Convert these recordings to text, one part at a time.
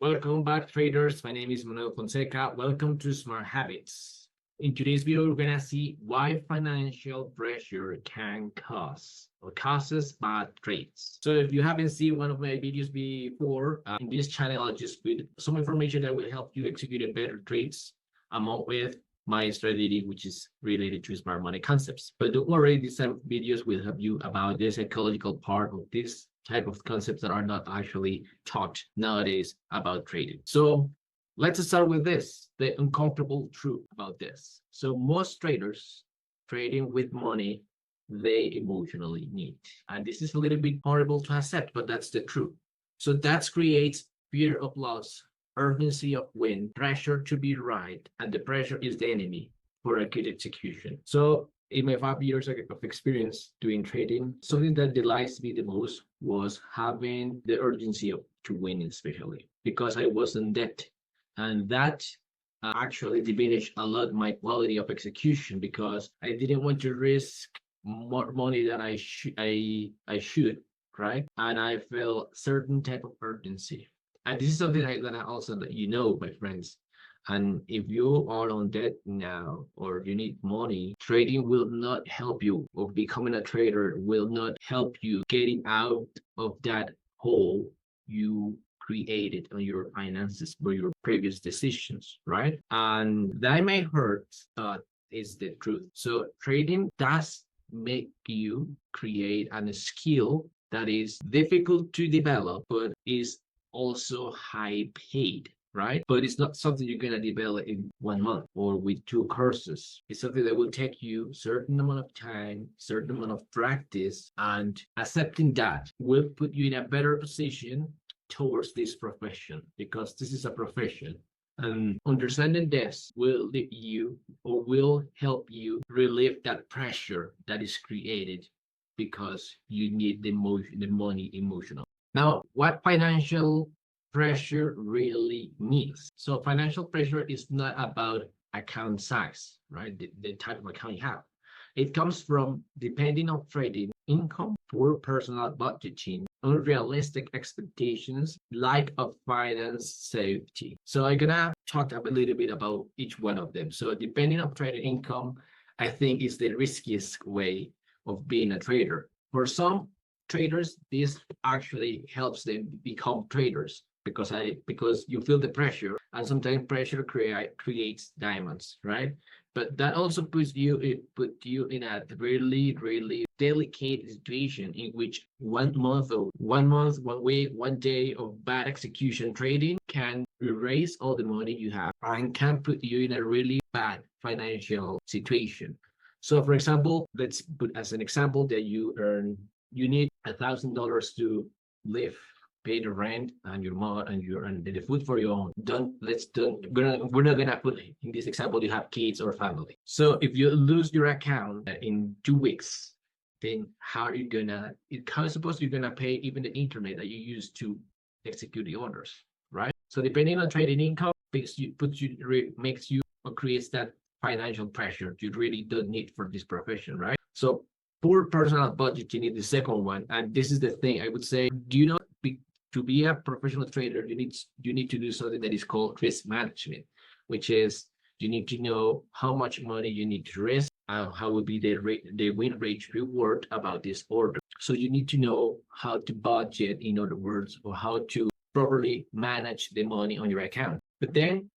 Welcome back, traders. My name is Manuel Fonseca. Welcome to Smart Habits. In today's video, we're gonna see why financial pressure can causes bad trades. So if you haven't seen one of my videos before, in this channel, I'll just put some information that will help you execute better trades along with my strategy, which is related to smart money concepts. But don't worry, these type of videos will help you about the psychological part of this type of concepts that are not actually taught nowadays about trading. So let's start with this, the uncomfortable truth about this. So most traders trading with money they emotionally need. And this is a little bit horrible to accept, but that's the truth. So that creates fear of loss, urgency of win, pressure to be right, and the pressure is the enemy for a good execution. So in my 5 years of experience doing trading, something that delights me the most was having the urgency to win, especially because I was in debt. And that actually diminished a lot my quality of execution because I didn't want to risk more money than I should, right? And I felt certain type of urgency. And this is something that I also let you know, my friends. And if you are on debt now or you need money, trading will not help you, or becoming a trader will not help you getting out of that hole you created on your finances for your previous decisions, right? And that may hurt, is the truth. So trading does make you create a skill that is difficult to develop, but is also high paid, right? But it's not something you're going to develop in 1 month or with 2 courses. It's something that will take you a certain amount of time, certain amount of practice, and accepting that will put you in a better position towards this profession, because this is a profession. And understanding this will lead you or will help you relieve that pressure that is created because you need the money emotional. Now, what financial pressure really means? So financial pressure is not about account size, right? The type of account you have. It comes from depending on trading income, poor personal budgeting, unrealistic expectations, lack of finance safety. So I'm gonna talk a little bit about each one of them. So depending on trading income, I think is the riskiest way of being a trader. For some traders, this actually helps them become traders because you feel the pressure, and sometimes pressure creates diamonds, right? But that also puts you in a really delicate situation in which 1 week, 1 day of bad execution trading can erase all the money you have and can put you in a really bad financial situation. So for example, let's put as an example that you need $1,000 to live, pay the rent and your mom and the food for your own. We're not gonna put in this example you have kids or family. So if you lose your account in 2 weeks, then how are you gonna? Suppose you're gonna pay even the internet that you use to execute the orders, right? So depending on trading income, makes you or creates that financial pressure you really don't need for this profession, right? So poor personal budgeting is the second one, and this is the thing I would say. To be a professional trader, you need to do something that is called risk management, which is you need to know how much money you need to risk, how will be the win rate reward about this order. So you need to know how to budget, in other words, or how to properly manage the money on your account. But then,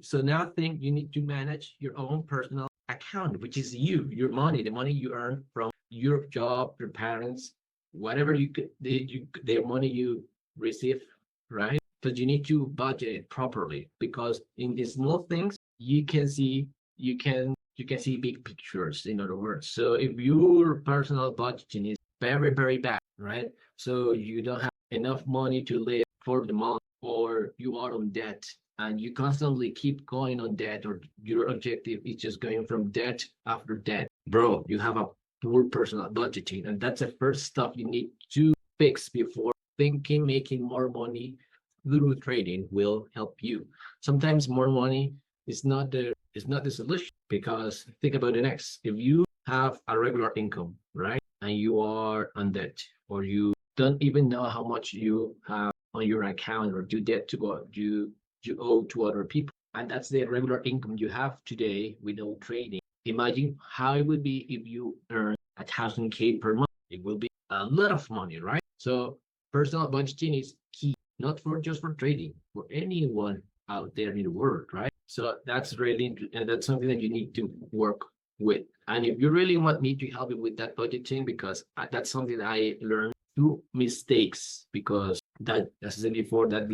so now think you need to manage your own personal account, which is your money, the money you earn from your job, your parents, whatever the money you receive, right? So you need to budget it properly, because in these small things you can see big pictures, in other words. So if your personal budgeting is very bad, right? So you don't have enough money to live for the month, or you are on debt and you constantly keep going on debt, or your objective is just going from debt after debt, bro, you have a poor personal budgeting. And that's the first stuff you need to fix before making more money through trading will help you. Sometimes more money is not the solution, because think about the next. If you have a regular income, right, and you are on debt, or you don't even know how much you have on your account or due debt to what you owe to other people. And that's the regular income you have today with no trading. Imagine how it would be if you earn 1,000K per month. It will be a lot of money, right? So personal budgeting is key, not for just for trading, for anyone out there in the world, right? So that's really, and that's something that you need to work with. And if you really want me to help you with that budgeting, because that's something that I learned through mistakes, because that, as I said before, that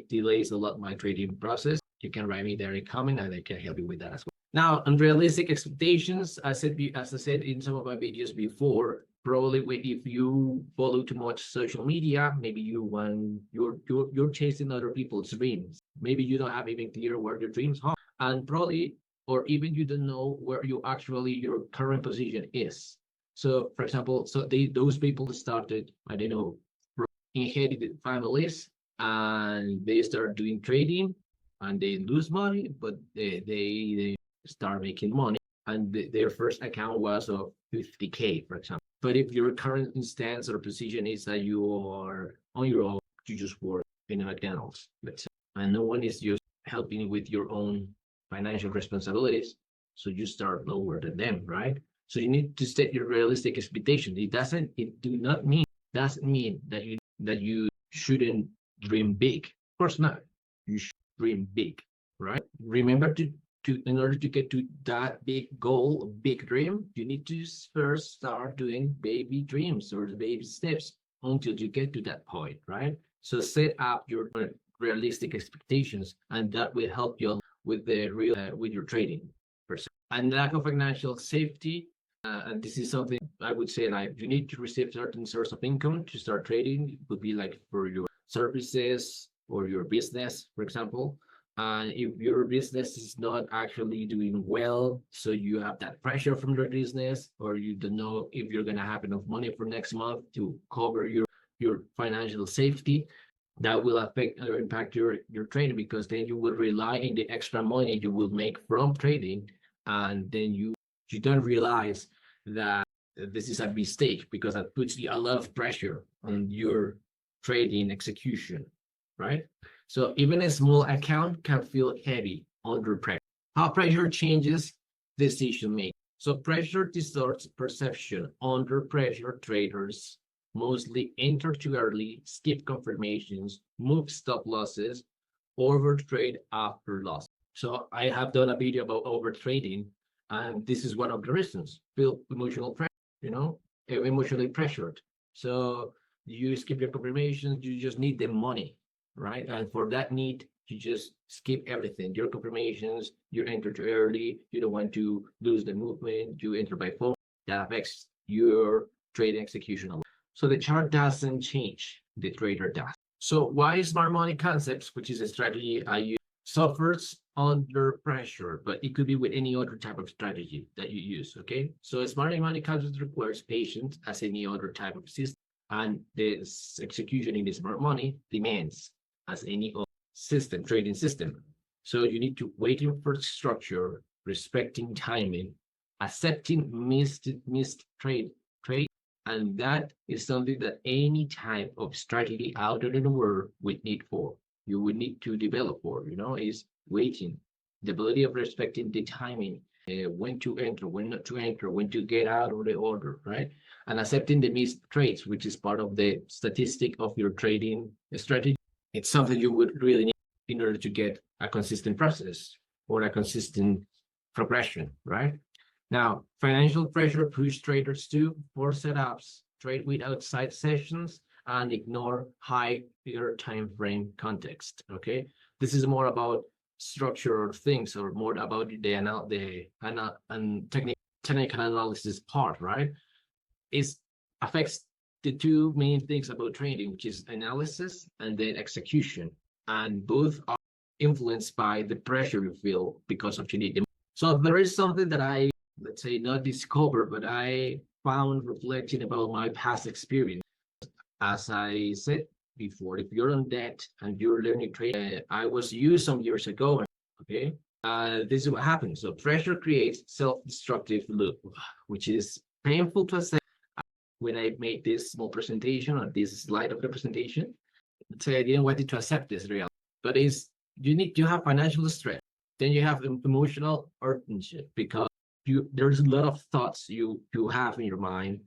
delays a lot my trading process. You can write me there in comment and I can help you with that as well. Now, unrealistic expectations, as I said in some of my videos before, probably if you follow too much social media, maybe you're chasing other people's dreams. Maybe you don't have even clear where your dreams are, and probably, or even you don't know where your current position is. So, for example, those people started, I don't know, inherited families, and they start doing trading, and they lose money, but they start making money, and their first account was of 50K, for example. But if your current stance or position is that you are on your own, you just work in a McDonald's, let's say, and no one is just helping you with your own financial responsibilities, so you start lower than them, right? So you need to set your realistic expectations. Doesn't mean that you shouldn't dream big. Of course not. You should dream big, right? Remember to in order to get to that big goal, big dream, you need to first start doing baby dreams or baby steps until you get to that point, right? So set up your realistic expectations, and that will help you with the real with your trading percent. And lack of financial safety, and this is something I would say, like, you need to receive certain source of income to start trading. It would be like for your services or your business, for example. And if your business is not actually doing well, so you have that pressure from your business, or you don't know if you're gonna have enough money for next month to cover your financial safety, that will affect or impact your trading, because then you will rely on the extra money you will make from trading, and then you don't realize that this is a mistake, because that puts you a lot of pressure on your trading execution, right? So even a small account can feel heavy under pressure. How pressure changes decision making. So pressure distorts perception. Under pressure, traders mostly enter too early, skip confirmations, move stop losses, overtrade after loss. So I have done a video about overtrading, and this is one of the reasons. Feel emotional pressure, emotionally pressured. So you skip your confirmations, you just need the money, right? And for that need, you just skip everything. Your confirmations, you enter too early, you don't want to lose the movement, you enter by phone. That affects your trade execution a lot. So the chart doesn't change, the trader does. So why smart money concepts, which is a strategy I use, suffers under pressure, but it could be with any other type of strategy that you use, okay? So smart money concepts requires patience as any other type of system, and the execution in the smart money demands as any other system, trading system. So you need to waiting for structure, respecting timing, accepting missed trade, and that is something that any type of strategy out there in the world would need for. You would need to develop for, is waiting, the ability of respecting the timing, when to enter, when not to enter, when to get out of the order, right? And accepting the missed trades, which is part of the statistic of your trading strategy. It's something you would really need in order to get a consistent process or a consistent progression, right? Now, financial pressure push traders to force setups, trade with outside sessions, and ignore higher time frame context. Okay, this is more about structural things, or more about the technical analysis part, right? It affects the two main things about trading, which is analysis and then execution, and both are influenced by the pressure you feel because of trading. So there is something that I, let's say, not discovered, but I found reflecting about my past experience. As I said before, if you're on debt and you're learning trading, I was used some years ago, okay? This is what happens. So pressure creates self-destructive loop, which is painful to accept. When I made this small presentation, or this slide of the presentation, let's say I didn't want you to accept this reality, but you have financial stress, then you have emotional urgency because there's a lot of thoughts you have in your mind,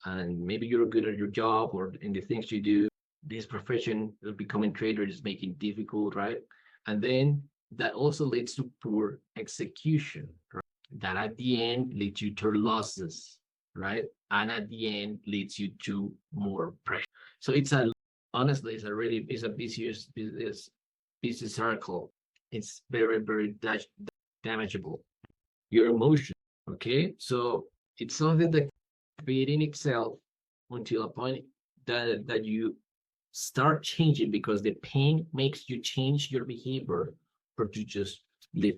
and maybe you're good at your job or in the things you do. This profession of becoming trader is making difficult, right? And then that also leads to poor execution, right? That at the end leads you to losses, right? And at the end leads you to more pressure. So honestly, it's a vicious circle. It's very, very damageable. Your emotion, okay? So it's something that feeding itself until a point that you start changing because the pain makes you change your behavior or to just live.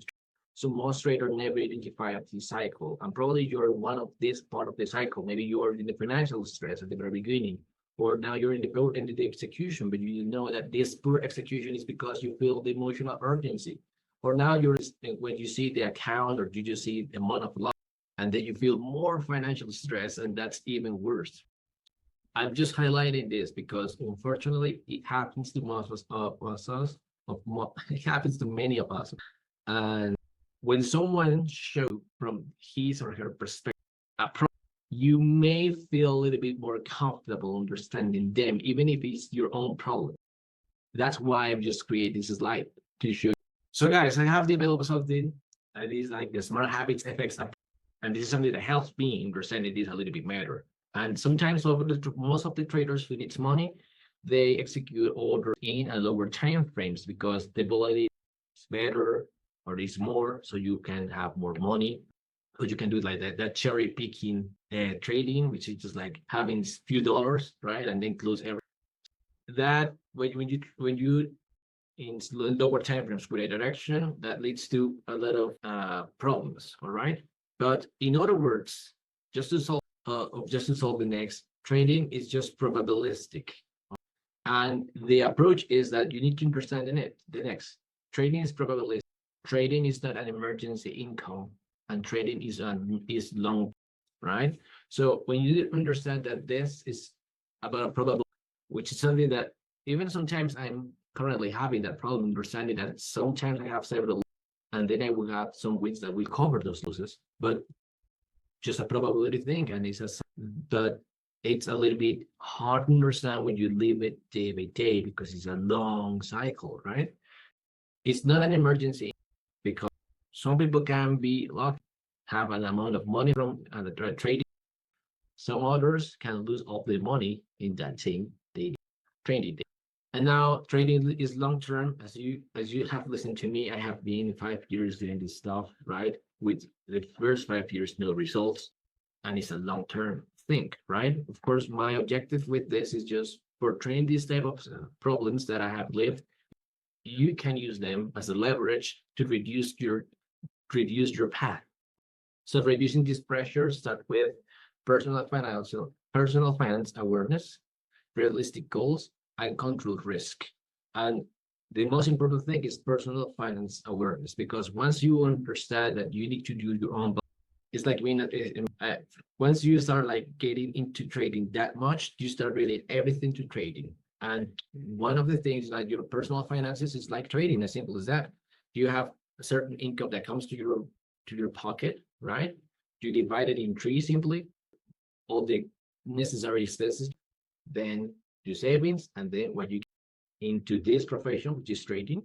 So most traders never identify a the cycle, and probably you're one of this part of the cycle. Maybe you are in the financial stress at the very beginning, or now you're in the execution, but you know that this poor execution is because you feel the emotional urgency. Or now you're when you see the account or you just see the amount of loss, and then you feel more financial stress, and that's even worse. I'm just highlighting this because unfortunately it happens to most of us. It happens to many of us, and when someone shows from his or her perspective, you may feel a little bit more comfortable understanding them, even if it's your own problem. That's why I'm just creating this slide to show. So, guys, I have developed something that is like the smart habits effects, and this is something that helps me understanding this a little bit better. And sometimes most of the traders who needs money, they execute orders in a lower time frames because the ability is better or is more, so you can have more money. But you can do like that cherry picking trading, which is just like having few dollars, right, and then close every. That when you in lower time frames with a direction, that leads to a lot of problems. All right, but in other words, just to solve the next, trading is just probabilistic, and the approach is that you need to understand the next. Trading is probabilistic. Trading is not an emergency income, and trading is long, right? So when you understand that this is about a probability, which is something that even sometimes I'm currently having that problem understanding that sometimes I have several, and then I will have some wins that will cover those losses, but just a probability thing, and but it's a little bit hard to understand when you live it day by day because it's a long cycle, right? It's not an emergency because some people can be lucky, have an amount of money from trading. Some others can lose all the money in that thing they traded. And now trading is long term. As you have listened to me, I have been 5 years doing this stuff, right? With the first 5 years, no results, and it's a long term thing, right? Of course, my objective with this is just portraying these type of problems that I have lived. You can use them as a leverage to reduce your path. So reducing this pressure start with personal finance awareness, realistic goals, and control risk. And the most important thing is personal finance awareness, because once you understand that you need to do your own, it's like when once you start like getting into trading that much, you start relating everything to trading. And one of the things like your personal finances is like trading, as simple as that. You have a certain income that comes to your pocket, right? You divide it in three simply, all the necessary expenses, then your savings, and then what you get into this profession, which is trading,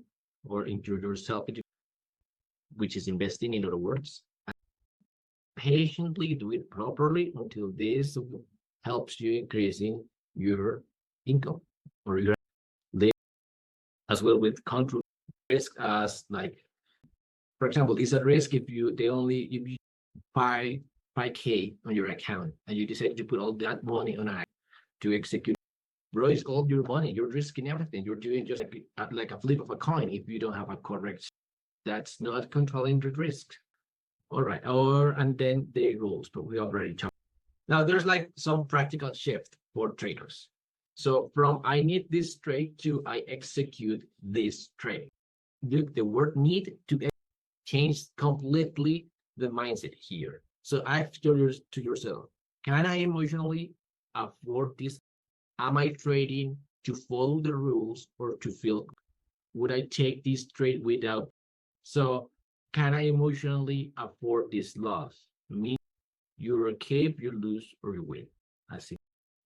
or into yourself, which is investing, in other words. Patiently do it properly until this helps you increasing your income or your live, as well with control risk, as like, for example, it's a risk if you 5K on your account and you decide to put all that money on a to execute. Bro, it's all your money. You're risking everything. You're doing just like a flip of a coin if you don't have a correct. That's not controlling the risk. All right. And then the rules, but we already talked. Now there's like some practical shift for traders. So from I need this trade to I execute this trade. The word need to change completely the mindset here. So ask to yourself, can I emotionally afford this? Am I trading to follow the rules or to feel, would I take this trade without? So can I emotionally afford this loss? Mean you're okay if you lose or you win. I think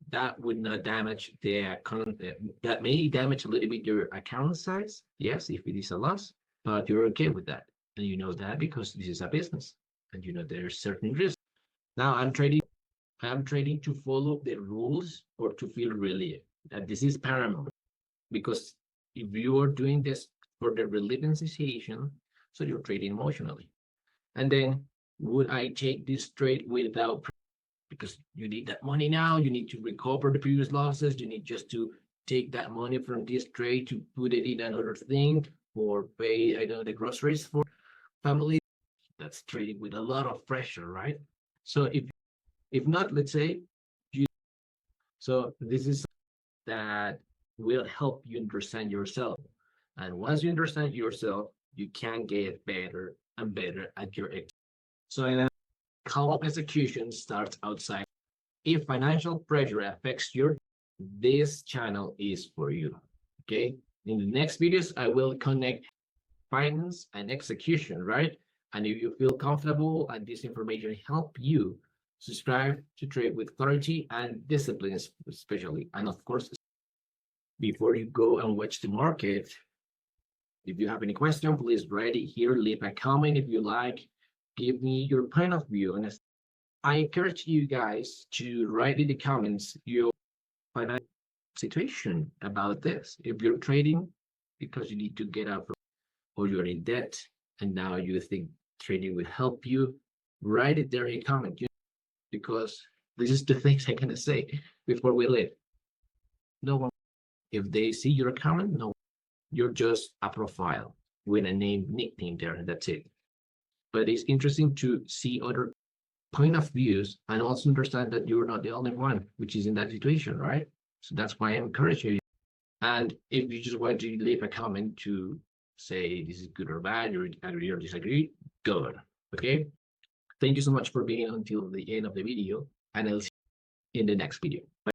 that would not damage the account. That may damage a little bit your account size. Yes, if it is a loss, but you're okay with that. And you know that because this is a business and you know there's certain risks. Now I'm trading to follow the rules or to feel relief. That this is paramount because if you are doing this for the relief sensation, so you're trading emotionally. And then would I take this trade without, because you need that money now, you need to recover the previous losses, you need just to take that money from this trade to put it in another thing or pay, I know, the groceries for family. That's trading with a lot of pressure, right? So if not, let's say you, so this is that will help you understand yourself. And once you understand yourself, you can get better and better at your execution. So in calm execution starts outside. If financial pressure affects your, this channel is for you. Okay. In the next videos, I will connect finance and execution, right? And if you feel comfortable and this information help you, subscribe to Trade with Clarity and Discipline, especially. And of course, before you go and watch the market, if you have any question, please write it here, leave a comment if you like, give me your point of view. And I encourage you guys to write in the comments your financial situation about this. If you're trading because you need to get out from, or you're in debt and now you think trading will help you, write it there in comment, because this is the things I'm gonna say before we leave. No one, if they see your comment, no, you're just a profile with a nickname there, and that's it. But it's interesting to see other point of views and also understand that you're not the only one which is in that situation, right? So that's why I encourage you. And if you just want to leave a comment to say this is good or bad, you agree or disagree, good. Okay. Thank you so much for being until the end of the video, and I'll see you in the next video. Bye.